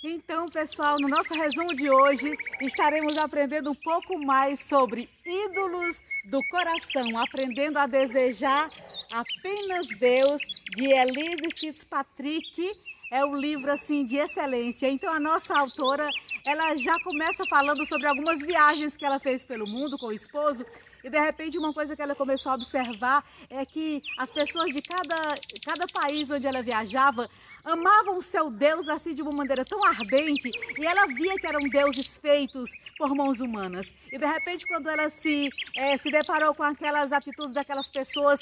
Então, pessoal, no nosso resumo de hoje, estaremos aprendendo um pouco mais sobre ídolos do coração, aprendendo a desejar apenas Deus, de Elise Fitzpatrick. É um livro assim de excelência. Então, a nossa autora, ela já começa falando sobre algumas viagens que ela fez pelo mundo com o esposo. E de repente uma coisa que ela começou a observar é que as pessoas de cada país onde ela viajava amavam o seu Deus assim de uma maneira tão ardente, e ela via que eram deuses feitos por mãos humanas. E de repente, quando ela se deparou com aquelas atitudes daquelas pessoas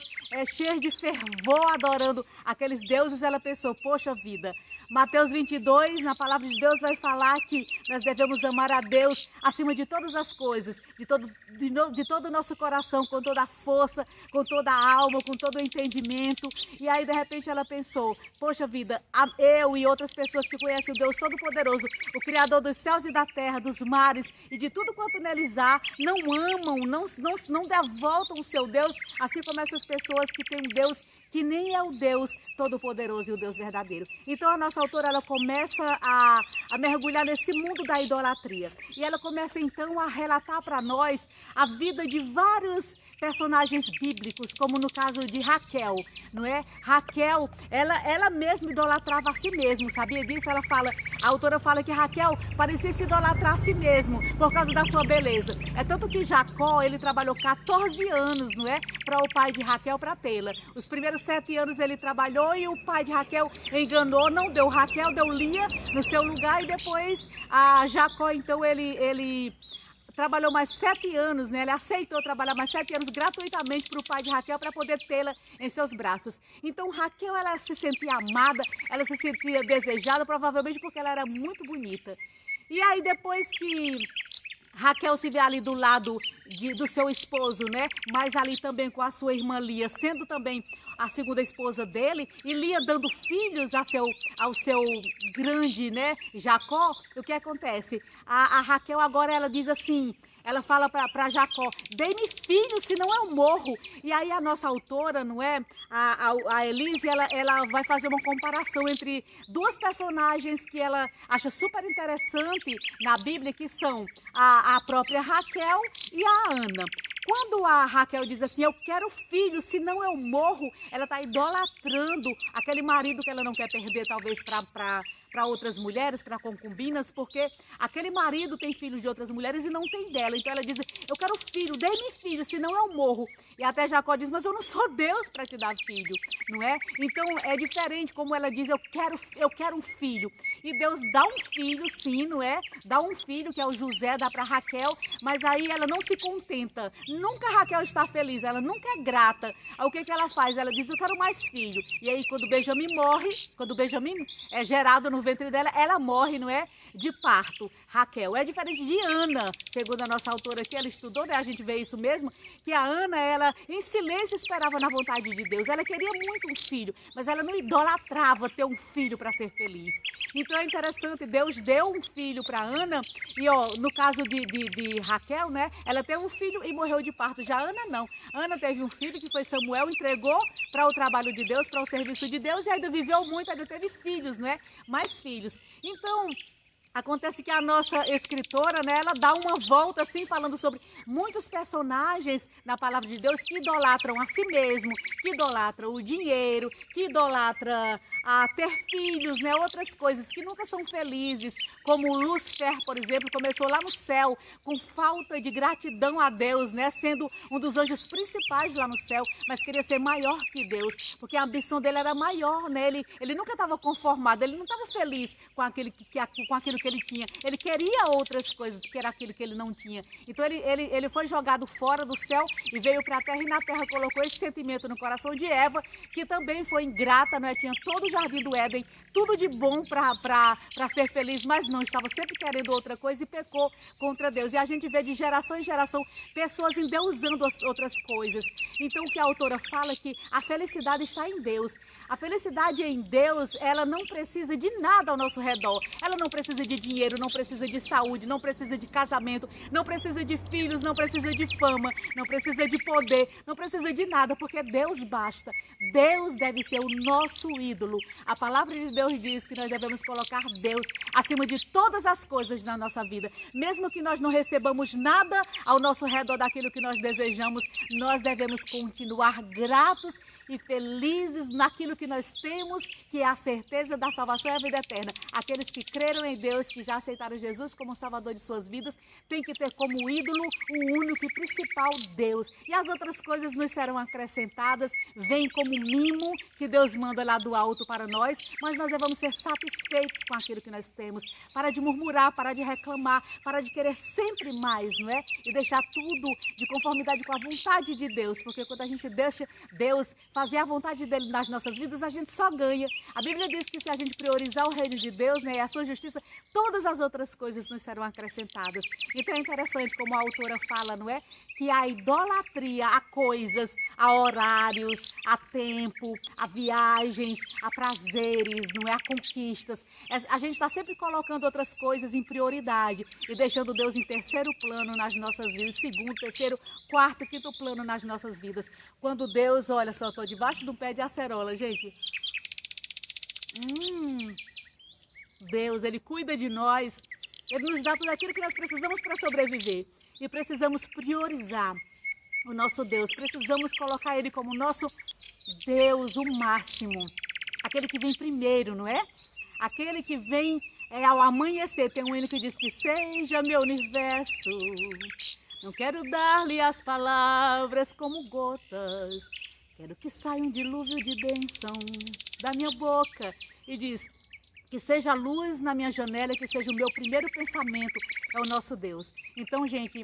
cheias de fervor adorando aqueles deuses, ela pensou: poxa vida, Mateus 22, na palavra de Deus, vai falar que nós devemos amar a Deus acima de todas as coisas, de todo o nosso coração, com toda a força, com toda a alma, com todo o entendimento. E aí, de repente, ela pensou: poxa vida, eu e outras pessoas que conhecem o Deus Todo-Poderoso, o Criador dos céus e da terra, dos mares e de tudo quanto neles há, não amam, não devotam o seu Deus, assim como essas pessoas que têm um Deus que nem é o Deus Todo-Poderoso e o Deus verdadeiro. Então a nossa autora, ela começa a mergulhar nesse mundo da idolatria. E ela começa então a relatar para nós a vida de vários personagens bíblicos, como no caso de Raquel, não é? Raquel, ela mesma idolatrava a si mesma, sabia disso? A autora fala que Raquel parecia se idolatrar a si mesmo por causa da sua beleza. É tanto que Jacó, ele trabalhou 14 anos, não é? Para o pai de Raquel, para tê-la. Os primeiros 7 anos ele trabalhou e o pai de Raquel enganou, não deu Raquel, deu Lia no seu lugar, e depois a Jacó, então ele trabalhou mais 7 anos, né? Ele aceitou trabalhar mais 7 anos gratuitamente para o pai de Raquel, para poder tê-la em seus braços. Então Raquel, ela se sentia amada, ela se sentia desejada, provavelmente porque ela era muito bonita. E aí depois que Raquel se vê ali do lado do seu esposo, né? Mas ali também com a sua irmã Lia, sendo também a segunda esposa dele, e Lia dando filhos ao seu grande, né, Jacó. O que acontece? A Raquel agora, ela diz assim, ela fala para Jacó: dê-me filho, senão eu morro. E aí a nossa autora, não é? A Elise, ela vai fazer uma comparação entre duas personagens que ela acha super interessante na Bíblia, que são a própria Raquel e a Ana. Quando a Raquel diz assim: eu quero filho, senão eu morro, ela está idolatrando aquele marido que ela não quer perder, talvez para outras mulheres, para concubinas, porque aquele marido tem filhos de outras mulheres e não tem dela. Então ela diz: eu quero filho, dê-me filho, senão eu morro. E até Jacó diz: mas eu não sou Deus para te dar filho, não é? Então é diferente, como ela diz: eu quero um filho. E Deus dá um filho, sim, não é? Dá um filho, que é o José, dá para Raquel, mas aí ela não se contenta. Nunca Raquel está feliz, ela nunca é grata. Aí o que ela faz? Ela diz: eu quero mais filho. E aí quando Benjamim morre, quando Benjamim é gerado no ventre dela, ela morre, não é? De parto. Raquel é diferente de Ana, segundo a nossa autora aqui, ela estudou, né? A gente vê isso mesmo, que a Ana, ela em silêncio esperava na vontade de Deus. Ela queria muito um filho, mas ela não idolatrava ter um filho para ser feliz. Então é interessante, Deus deu um filho para Ana, e ó, no caso de Raquel, né? Ela teve um filho e morreu de parto. Já Ana não. Ana teve um filho que foi Samuel, entregou para o trabalho de Deus, para o serviço de Deus, e ainda viveu muito, ainda teve filhos, né? Mais filhos. Então acontece que a nossa escritora, né, ela dá uma volta assim, falando sobre muitos personagens na palavra de Deus que idolatram a si mesmo, que idolatram o dinheiro, que idolatram a ter filhos, né, outras coisas que nunca são felizes, como Lúcifer, por exemplo, começou lá no céu com falta de gratidão a Deus, né, sendo um dos anjos principais lá no céu, mas queria ser maior que Deus, porque a ambição dele era maior, né, ele nunca estava conformado, ele não estava feliz com aquilo que ele tinha, ele queria outras coisas, que era aquilo que ele não tinha. Então ele foi jogado fora do céu e veio para a terra, e na terra colocou esse sentimento no coração de Eva, que também foi ingrata, né? Tinha todo o jardim do Éden, tudo de bom para ser feliz, mas não, estava sempre querendo outra coisa e pecou contra Deus. E a gente vê de geração em geração pessoas endeusando as outras coisas. Então o que a autora fala é que a felicidade está em Deus. A felicidade em Deus, ela não precisa de nada ao nosso redor. Ela não precisa de dinheiro, não precisa de saúde, não precisa de casamento, não precisa de filhos, não precisa de fama, não precisa de poder, não precisa de nada, porque Deus basta. Deus deve ser o nosso ídolo. ídolo. A palavra de Deus diz que nós devemos colocar Deus acima de todas as coisas na nossa vida. Mesmo que nós não recebamos nada ao nosso redor daquilo que nós desejamos, nós devemos continuar gratos e felizes naquilo que nós temos, que é a certeza da salvação e a vida eterna. Aqueles que creram em Deus, que já aceitaram Jesus como Salvador de suas vidas, têm que ter como ídolo o único e principal Deus. E as outras coisas nos serão acrescentadas, vêm como mimo que Deus manda lá do alto para nós, mas nós devemos ser satisfeitos com aquilo que nós temos. Para de murmurar, para de reclamar, para de querer sempre mais, não é? E deixar tudo de conformidade com a vontade de Deus, porque quando a gente deixa Deus fazer a vontade dele nas nossas vidas, a gente só ganha. A Bíblia diz que se a gente priorizar o reino de Deus, né, e a sua justiça, todas as outras coisas nos serão acrescentadas. Então é interessante como a autora fala, não é? Que a idolatria a coisas, a horários, a tempo, a viagens, a prazeres, não é? A conquistas. A gente está sempre colocando outras coisas em prioridade e deixando Deus em terceiro plano nas nossas vidas, segundo, terceiro, quarto, quinto plano nas nossas vidas. Quando Deus, olha só, estou debaixo do pé de acerola, gente. Deus, Ele cuida de nós, Ele nos dá tudo aquilo que nós precisamos para sobreviver. E precisamos priorizar o nosso Deus, precisamos colocar Ele como nosso Deus, o máximo. Aquele que vem primeiro, não é? Aquele que vem ao amanhecer. Tem um hino que diz que seja meu universo. Não quero dar-lhe as palavras como gotas. Quero que saia um dilúvio de bênção da minha boca. E diz que seja a luz na minha janela, que seja o meu primeiro pensamento, é o nosso Deus. Então, gente,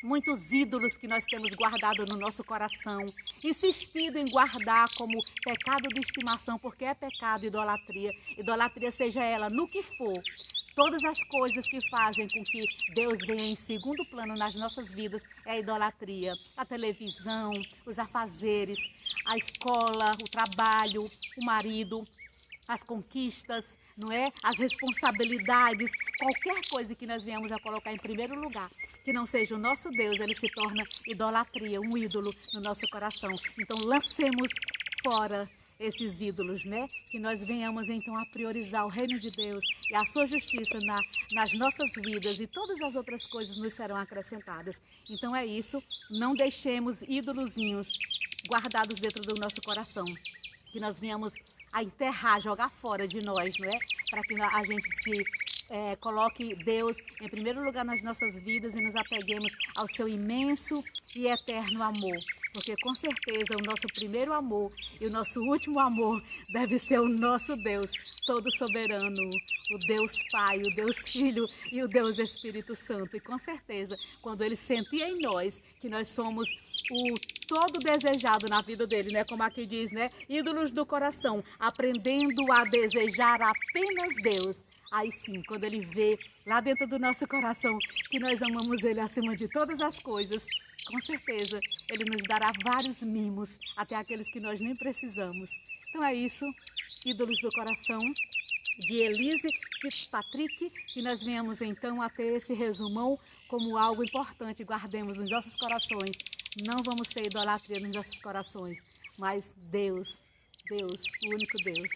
muitos ídolos que nós temos guardado no nosso coração, insistido em guardar como pecado de estimação, porque é pecado, idolatria. Idolatria seja ela no que for. Todas as coisas que fazem com que Deus venha em segundo plano nas nossas vidas é a idolatria. A televisão, os afazeres, a escola, o trabalho, o marido, as conquistas, não é? As responsabilidades, qualquer coisa que nós venhamos a colocar em primeiro lugar, que não seja o nosso Deus, ele se torna idolatria, um ídolo no nosso coração. Então lancemos fora esses ídolos, né? Que nós venhamos então a priorizar o reino de Deus e a sua justiça nas nossas vidas, e todas as outras coisas nos serão acrescentadas. Então é isso, não deixemos ídolozinhos guardados dentro do nosso coração, que nós venhamos a enterrar, jogar fora de nós, não é? Para que a gente coloque Deus em primeiro lugar nas nossas vidas e nos apeguemos ao seu imenso e eterno amor. Porque com certeza o nosso primeiro amor e o nosso último amor deve ser o nosso Deus, todo soberano, o Deus Pai, o Deus Filho e o Deus Espírito Santo. E com certeza, quando Ele sentia em nós que nós somos o todo desejado na vida dele, né? Como aqui diz, né? Ídolos do coração, aprendendo a desejar apenas Deus. Aí sim, quando Ele vê lá dentro do nosso coração que nós amamos Ele acima de todas as coisas, com certeza Ele nos dará vários mimos, até aqueles que nós nem precisamos. Então é isso, ídolos do coração, de Elise Fitzpatrick, que nós venhamos então a ter esse resumão como algo importante, guardemos nos nossos corações. Não vamos ter idolatria nos nossos corações, mas Deus, o único Deus.